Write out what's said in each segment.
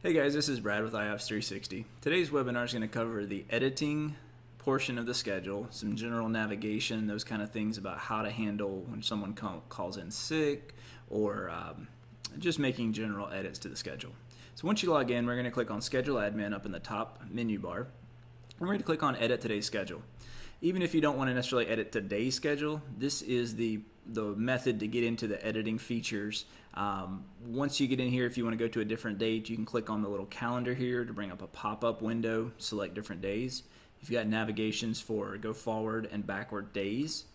Hey guys, this is Brad with iOps360. Today's webinar is going to cover the editing portion of the schedule, some general navigation, those kind of things about how to handle when someone calls in sick, or just making general edits to the schedule. So once you log in, we're going to click on Schedule Admin up in the top menu bar, and we're going to click on Edit Today's Schedule. Even if you don't want to necessarily edit today's schedule, this is the method to get into the editing features. Once you get in here, if you want to go to a different date, you can click on the little calendar here to bring up a pop-up window, select different days. You've got navigations for go forward and backward days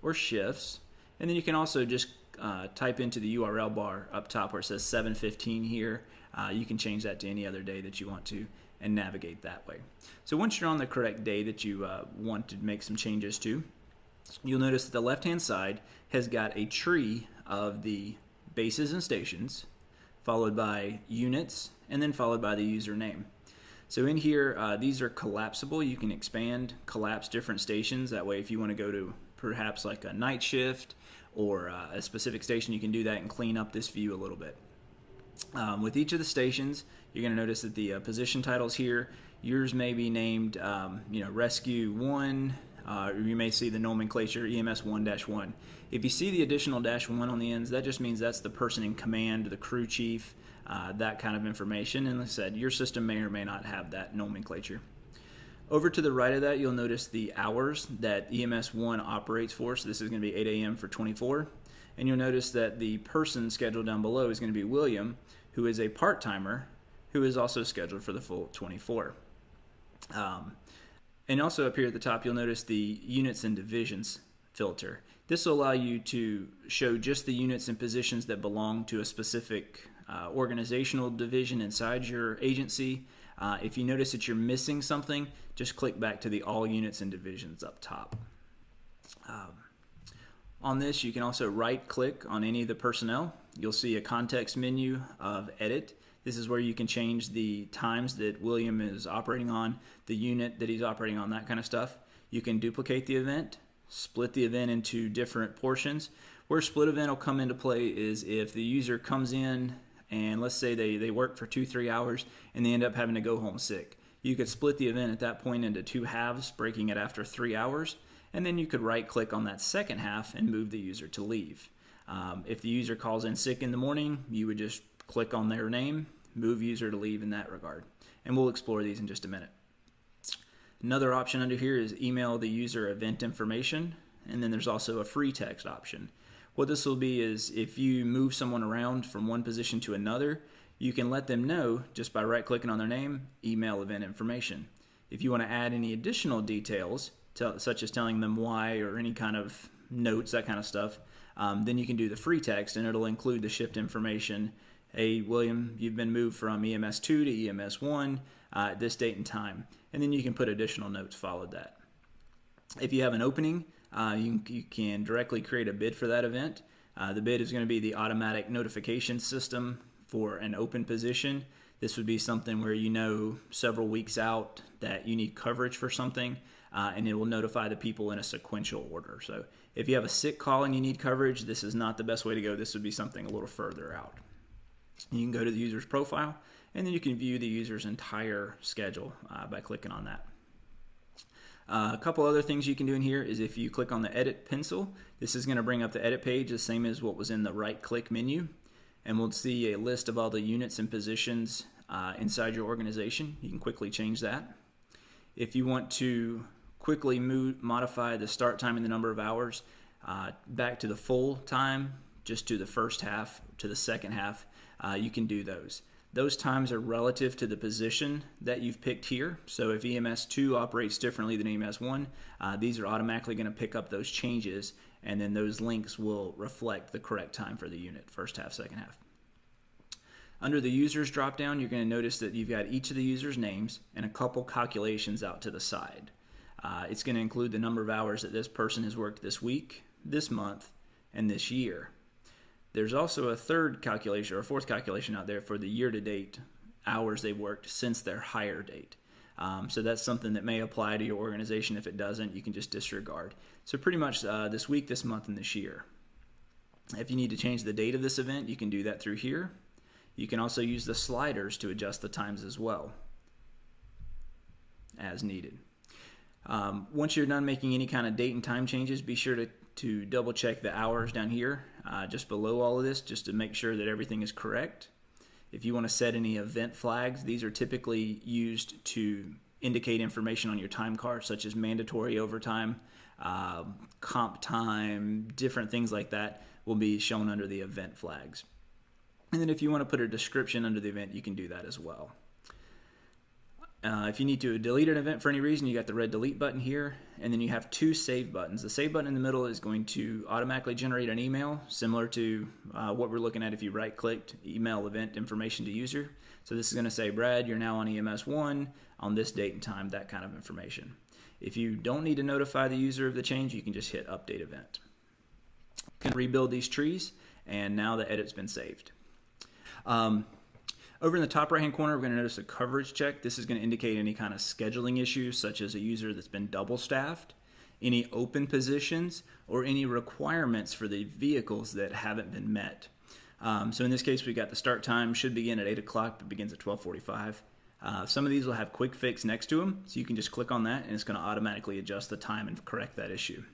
or shifts. And then you can also just type into the URL bar up top where it says 7:15 here. You can change that to any other day that you want to and navigate that way. So once you're on the correct day that you want to make some changes to, you'll notice that the left-hand side has got a tree of the bases and stations, followed by units, and then followed by the username. So in here, these are collapsible. You can expand, collapse different stations. That way, if you want to go to perhaps like a night shift or a specific station, you can do that and clean up this view a little bit. With each of the stations, you're going to notice that the position titles here, yours may be named Rescue 1, or you may see the nomenclature EMS 1-1. If you see the additional -1 on the ends, that just means that's the person in command, the crew chief, that kind of information. And like I said, your system may or may not have that nomenclature. Over to the right of that, you'll notice the hours that EMS 1 operates for. So this is going to be 8 a.m. for 24. And you'll notice that the person scheduled down below is going to be William, who is a part-timer, who is also scheduled for the full 24. And also up here at the top, you'll notice the units and divisions filter. This will allow you to show just the units and positions that belong to a specific organizational division inside your agency. If you notice that you're missing something, just click back to the all units and divisions up top. On this, you can also right-click on any of the personnel. You'll see a context menu of Edit. This is where you can change the times that William is operating on, the unit that he's operating on, that kind of stuff. You can duplicate the event, split the event into different portions. Where split event will come into play is if the user comes in and let's say they work for 2-3 hours and they end up having to go home sick. You could split the event at that point into 2 halves, breaking it after 3 hours. And then you could right-click on that second half and move the user to leave. If the user calls in sick in the morning, you would just click on their name, move user to leave in that regard. And we'll explore these in just a minute. Another option under here is email the user event information, and then there's also a free text option. What this will be is if you move someone around from one position to another, you can let them know just by right-clicking on their name, email event information. If you want to add any additional details, such as telling them why or any kind of notes, that kind of stuff, then you can do the free text and it'll include the shift information. Hey, William, you've been moved from EMS 2 to EMS 1 at this date and time. And then you can put additional notes followed that. If you have an opening, you can directly create a bid for that event. The bid is going to be the automatic notification system for an open position. This would be something where you know several weeks out that you need coverage for something, and it will notify the people in a sequential order. So if you have a sick call and you need coverage, this is not the best way to go. This would be something a little further out. You can go to the user's profile, and then you can view the user's entire schedule by clicking on that. A couple other things you can do in here is if you click on the edit pencil, this is going to bring up the edit page, the same as what was in the right-click menu. And we'll see a list of all the units and positions inside your organization. You can quickly change that. If you want to quickly modify the start time and the number of hours back to the full time, just to the first half, to the second half, you can do those. Those times are relative to the position that you've picked here. So if EMS 2 operates differently than EMS 1, these are automatically going to pick up those changes, and then those links will reflect the correct time for the unit, first half, second half. Under the users dropdown, you're going to notice that you've got each of the users' names and a couple calculations out to the side. It's going to include the number of hours that this person has worked this week, this month, and this year. There's also a third calculation or a fourth calculation out there for the year-to-date hours they've worked since their hire date. So that's something that may apply to your organization. If it doesn't, you can just disregard. So pretty much this week, this month, and this year. If you need to change the date of this event, you can do that through here. You can also use the sliders to adjust the times as well, as needed. Once you're done making any kind of date and time changes, be sure to double check the hours down here just below all of this, just to make sure that everything is correct. If you want to set any event flags, these are typically used to indicate information on your time card, such as mandatory overtime, comp time, different things like that will be shown under the event flags. And then if you want to put a description under the event, you can do that as well. If you need to delete an event for any reason, you got the red delete button here, and then you have two save buttons. The save button in the middle is going to automatically generate an email, similar to what we're looking at if you right-clicked email event information to user. So this is going to say, Brad, you're now on EMS1 on this date and time, that kind of information. If you don't need to notify the user of the change, you can just hit update event. You can rebuild these trees, and now the edit's been saved. Over in the top right hand corner, we're going to notice a coverage check. This is going to indicate any kind of scheduling issues, such as a user that's been double staffed, any open positions, or any requirements for the vehicles that haven't been met. So in this case, we got the start time should begin at 8 o'clock, but begins at 12:45. Some of these will have quick fix next to them, so you can just click on that and it's going to automatically adjust the time and correct that issue.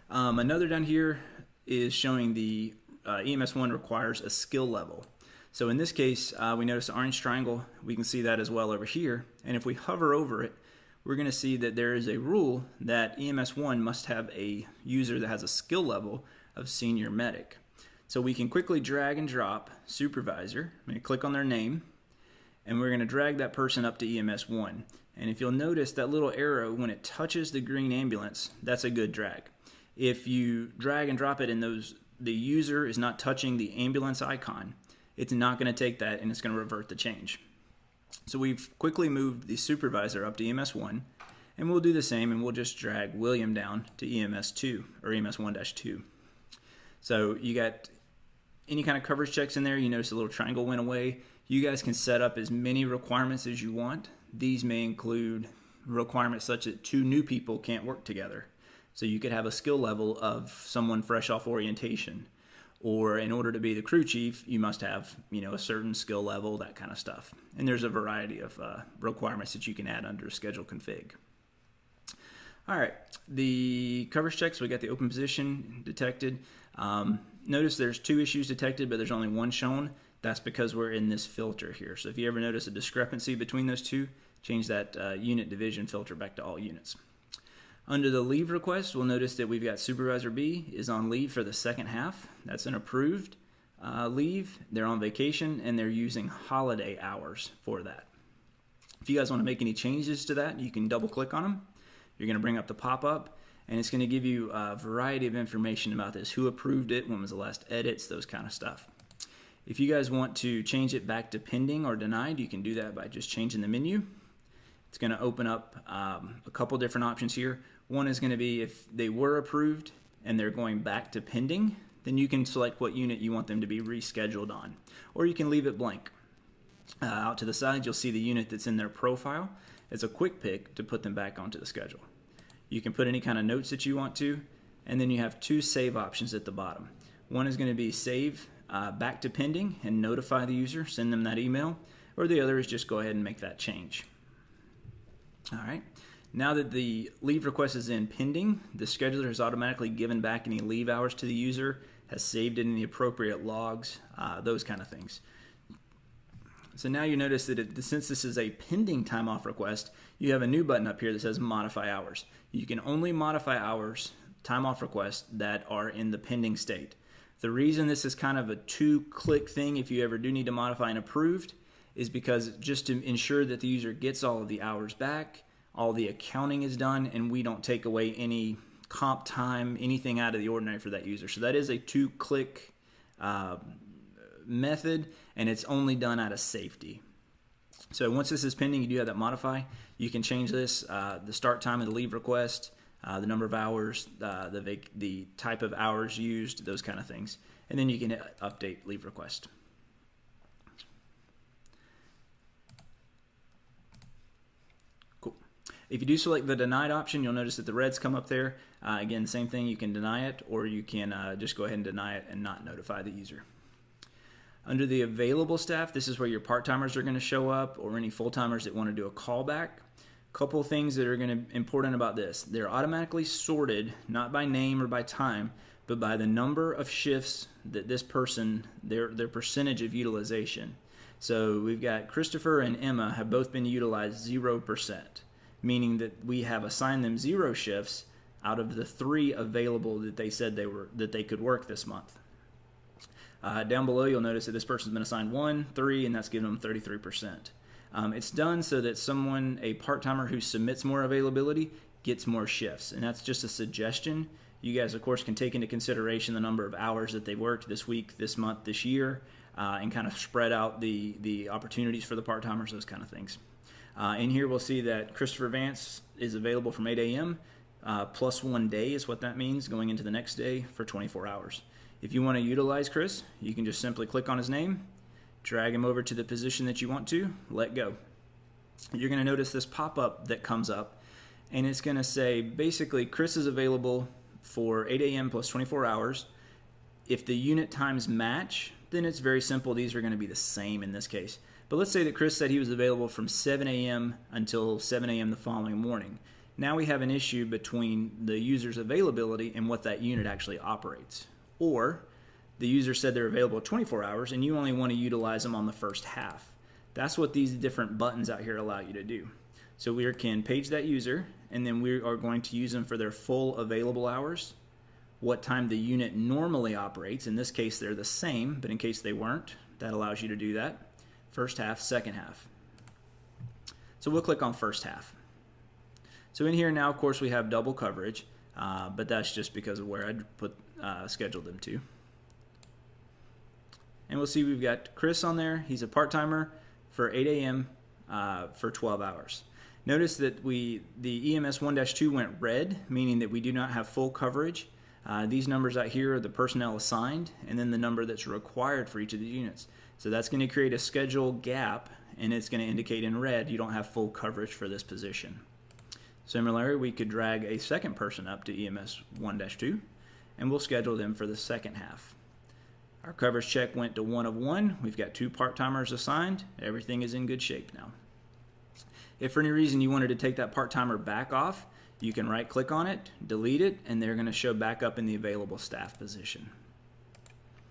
Another down here is showing the EMS1 requires a skill level. So in this case, we notice the orange triangle. We can see that as well over here. And if we hover over it, we're going to see that there is a rule that EMS1 must have a user that has a skill level of senior medic. So we can quickly drag and drop supervisor. I'm going to click on their name, and we're going to drag that person up to EMS1. And if you'll notice that little arrow, when it touches the green ambulance, that's a good drag. If you drag and drop it and the user is not touching the ambulance icon, it's not going to take that and it's going to revert the change. So we've quickly moved the supervisor up to EMS1, and we'll do the same, and we'll just drag William down to EMS2 or EMS1-2. So you got any kind of coverage checks in there. You notice the little triangle went away. You guys can set up as many requirements as you want. These may include requirements such that two new people can't work together. So you could have a skill level of someone fresh off orientation. Or in order to be the crew chief, you must have, a certain skill level, that kind of stuff. And there's a variety of requirements that you can add under schedule config. All right, the coverage checks, we got the open position detected. Notice there's two issues detected, but there's only one shown. That's because we're in this filter here. So if you ever notice a discrepancy between those two, change that unit division filter back to all units. Under the leave request, we'll notice that we've got Supervisor B is on leave for the second half. That's an approved leave. They're on vacation, and they're using holiday hours for that. If you guys want to make any changes to that, you can double click on them. You're going to bring up the pop-up, and it's going to give you a variety of information about this. Who approved it, when was the last edits, those kind of stuff. If you guys want to change it back to pending or denied, you can do that by just changing the menu. It's going to open up a couple different options here. One is going to be if they were approved and they're going back to pending, then you can select what unit you want them to be rescheduled on. Or you can leave it blank. Out to the side, you'll see the unit that's in their profile. It's a quick pick to put them back onto the schedule. You can put any kind of notes that you want to, and then you have two save options at the bottom. One is going to be save back to pending and notify the user, send them that email, or the other is just go ahead and make that change. All right. Now that the leave request is in pending, the scheduler has automatically given back any leave hours to the user, has saved it in the appropriate logs, those kind of things. So now you notice that since this is a pending time off request, you have a new button up here that says modify hours. You can only modify hours, time off requests, that are in the pending state. The reason this is kind of a two-click thing if you ever do need to modify an approved is because just to ensure that the user gets all of the hours back, all the accounting is done, and we don't take away any comp time, anything out of the ordinary for that user. So that is a two-click method, and it's only done out of safety. So once this is pending, you do have that modify. You can change this, the start time of the leave request, the number of hours, the type of hours used, those kind of things. And then you can hit update leave request. Cool. If you do select the denied option, you'll notice that the reds come up there. Again, same thing, you can deny it, or you can just go ahead and deny it and not notify the user. Under the available staff, this is where your part-timers are going to show up, or any full-timers that want to do a callback. Couple things that are going to be important about this. They're automatically sorted, not by name or by time, but by the number of shifts that this person, their percentage of utilization. So we've got Christopher and Emma have both been utilized 0%, meaning that we have assigned them 0 shifts out of the 3 available that they said that they could work this month. Down below, you'll notice that this person's been assigned 1, 3, and that's giving them 33%. It's done so that a part-timer who submits more availability gets more shifts, and that's just a suggestion. You guys, of course, can take into consideration the number of hours that they worked this week, this month, this year, and kind of spread out the opportunities for the part-timers, those kind of things. In here, we'll see that Christopher Vance is available from 8 a.m. Plus 1 day is what that means, going into the next day for 24 hours. If you want to utilize Chris, you can just simply click on his name, drag him over to the position that you want to, let go. You're going to notice this pop-up that comes up, and it's going to say, basically, Chris is available for 8 a.m. plus 24 hours. If the unit times match, then it's very simple. These are going to be the same in this case. But let's say that Chris said he was available from 7 a.m. until 7 a.m. the following morning. Now we have an issue between the user's availability and what that unit actually operates. Or the user said they're available 24 hours and you only want to utilize them on the first half. That's what these different buttons out here allow you to do. So we can page that user, and then we are going to use them for their full available hours, what time the unit normally operates. In this case, they're the same, but in case they weren't, that allows you to do that. First half, second half. So we'll click on first half. So in here now, of course, we have double coverage, but that's just because of where I scheduled them to. And we'll see we've got Chris on there. He's a part-timer for 8 a.m. For 12 hours. Notice that the EMS 1-2 went red, meaning that we do not have full coverage. These numbers out here are the personnel assigned, and then the number that's required for each of the units. So that's going to create a schedule gap, and it's going to indicate in red you don't have full coverage for this position. Similarly, we could drag a second person up to EMS 1-2, and we'll schedule them for the second half. Our coverage check went to 1 of 1. We've got 2 part-timers assigned. Everything is in good shape now. If for any reason you wanted to take that part-timer back off, you can right-click on it, delete it, and they're going to show back up in the available staff position.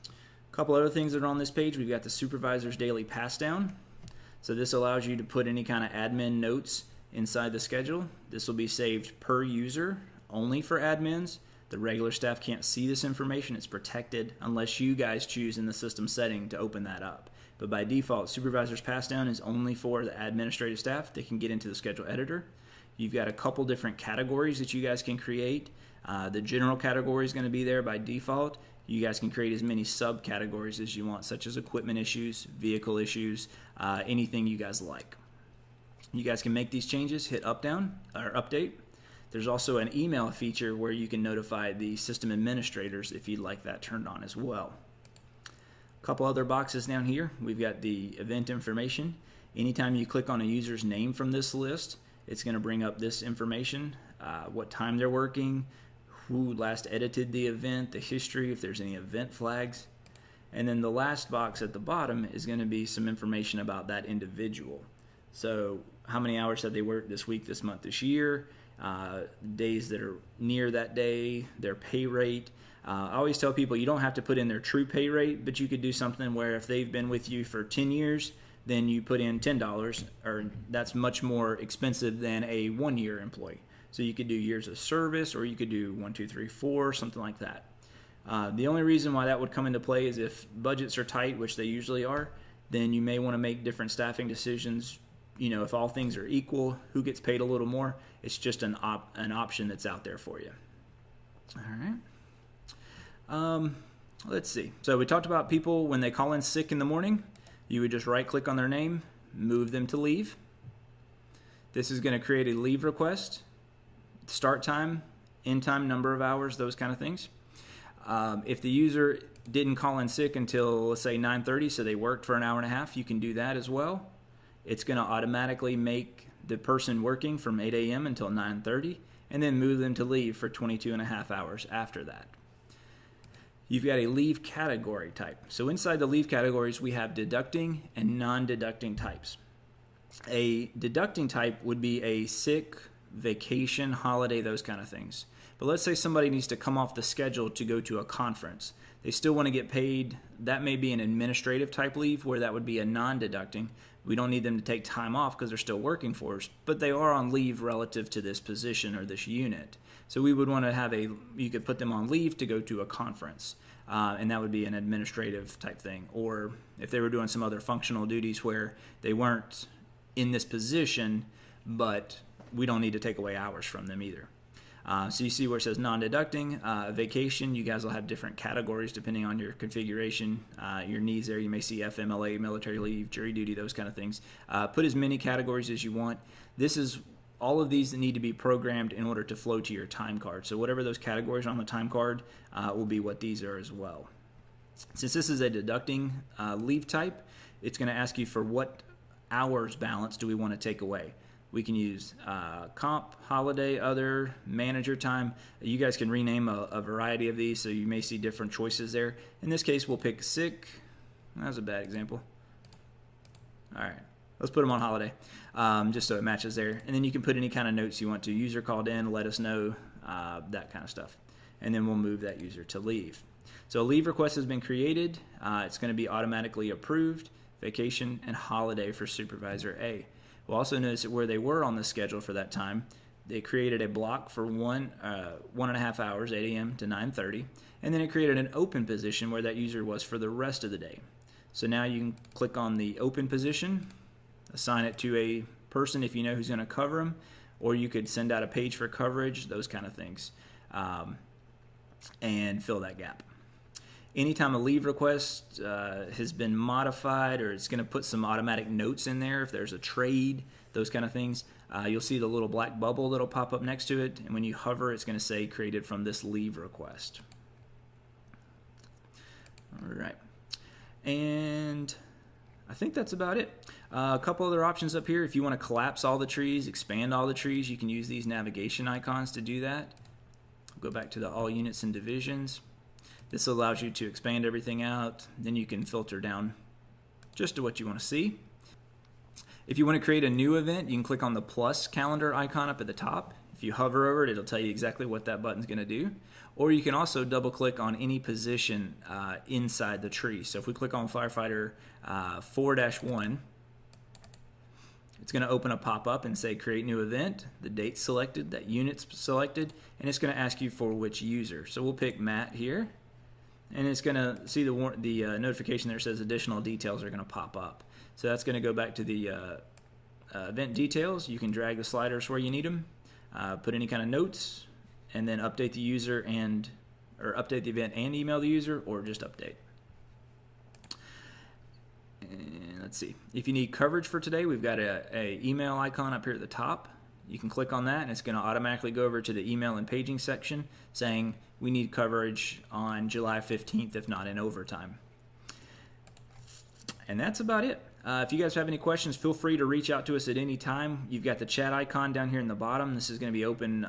A couple other things that are on this page. We've got the supervisor's daily pass-down. So this allows you to put any kind of admin notes inside the schedule. This will be saved per user, only for admins. The regular staff can't see this information. It's protected unless you guys choose in the system setting to open that up. But by default, supervisor's pass down is only for the administrative staff. They can get into the schedule editor. You've got a couple different categories that you guys can create. The general category is going to be there by default. You guys can create as many subcategories as you want, such as equipment issues, vehicle issues, anything you guys like. You guys can make these changes, hit up, down, or update. There's also an email feature where you can notify the system administrators if you'd like that turned on as well. A couple other boxes down here. We've got the event information. Anytime you click on a user's name from this list, it's going to bring up this information, what time they're working, who last edited the event, the history, if there's any event flags. And then the last box at the bottom is going to be some information about that individual. So how many hours have they worked this week, this month, this year, days that are near that day, their pay rate. I always tell people you don't have to put in their true pay rate, but you could do something where if they've been with you for 10 years, then you put in $10, or that's much more expensive than a 1-year employee. So you could do years of service, or you could do 1, 2, 3, 4, something like that. The only reason why that would come into play is if budgets are tight, which they usually are, then you may want to make different staffing decisions. You know, if all things are equal, who gets paid a little more? It's just an option that's out there for you. All right. Let's see. So we talked about people when they call in sick in the morning. You would just right-click on their name, move them to leave. This is going to create a leave request, start time, end time, number of hours, those kind of things. If the user didn't call in sick until, let's say, 9:30, so they worked for an hour and a half, you can do that as well. It's going to automatically make the person working from 8 a.m. until 9:30, and then move them to leave for 22 and a half hours after that. you've got a leave category type. So inside the leave categories, we have deducting and non-deducting types. A deducting type would be a sick, vacation, holiday, those kind of things. But let's say somebody needs to come off the schedule to go to a conference. They still want to get paid. That may be an administrative type leave where that would be a non-deducting. We don't need them to take time off because they're still working for us, but they are on leave relative to this position or this unit. So we would want to have you could put them on leave to go to a conference, and that would be an administrative type thing. Or if they were doing some other functional duties where they weren't in this position, but we don't need to take away hours from them either. So you see where it says non-deducting, vacation, you guys will have different categories depending on your configuration, your needs there. You may see FMLA, military leave, jury duty, those kind of things. Put as many categories as you want. This is all of these that need to be programmed in order to flow to your time card. So whatever those categories are on the time card will be what these are as well. Since this is a deducting leave type, it's going to ask you for what hours balance do we want to take away. We can use comp, holiday, other, manager time. You guys can rename a variety of these, so you may see different choices there. In this case, we'll pick sick. That was a bad example. All right, let's put them on holiday, just so it matches there. And then you can put any kind of notes you want to. User called in, let us know, that kind of stuff. And then we'll move that user to leave. So a leave request has been created. It's going to be automatically approved, vacation and holiday for Supervisor A. We'll also notice that where they were on the schedule for that time, they created a block for 1.5 hours, 8 a.m. to 9:30, and then it created an open position where that user was for the rest of the day. So now you can click on the open position, assign it to a person if you know who's going to cover them, or you could send out a page for coverage, those kind of things, and fill that gap. Anytime a leave request has been modified, or it's going to put some automatic notes in there if there's a trade, those kind of things, you'll see the little black bubble that'll pop up next to it, and when you hover, it's going to say created from this leave request. All right, and I think that's about it. A couple other options up here. If you want to collapse all the trees, expand all the trees, you can use these navigation icons to do that. Go back to the all units and divisions. This allows you to expand everything out. Then you can filter down just to what you want to see. If you want to create a new event, you can click on the plus calendar icon up at the top. If you hover over it, it'll tell you exactly what that button's going to do. Or you can also double click on any position inside the tree. So if we click on firefighter 4-1, it's going to open a pop-up and say create new event, the date selected, that unit's selected, and it's going to ask you for which user. So we'll pick Matt here. And it's going to see the notification there says additional details are going to pop up. So that's going to go back to the event details. You can drag the sliders where you need them, put any kind of notes, and then update the user or update the event and email the user, or just update. And let's see. If you need coverage for today, we've got a email icon up here at the top. You can click on that, and it's going to automatically go over to the email and paging section saying we need coverage on July 15th, if not in overtime. And that's about it. If you guys have any questions, feel free to reach out to us at any time. You've got the chat icon down here in the bottom. This is going to be open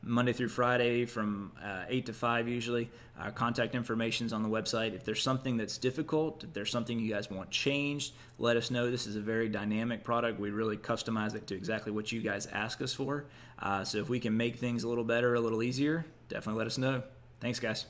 Monday through Friday from 8 to 5 usually. Our contact information is on the website. If there's something that's difficult, if there's something you guys want changed, let us know. This is a very dynamic product. We really customize it to exactly what you guys ask us for. So if we can make things a little better, a little easier, definitely let us know. Thanks, guys.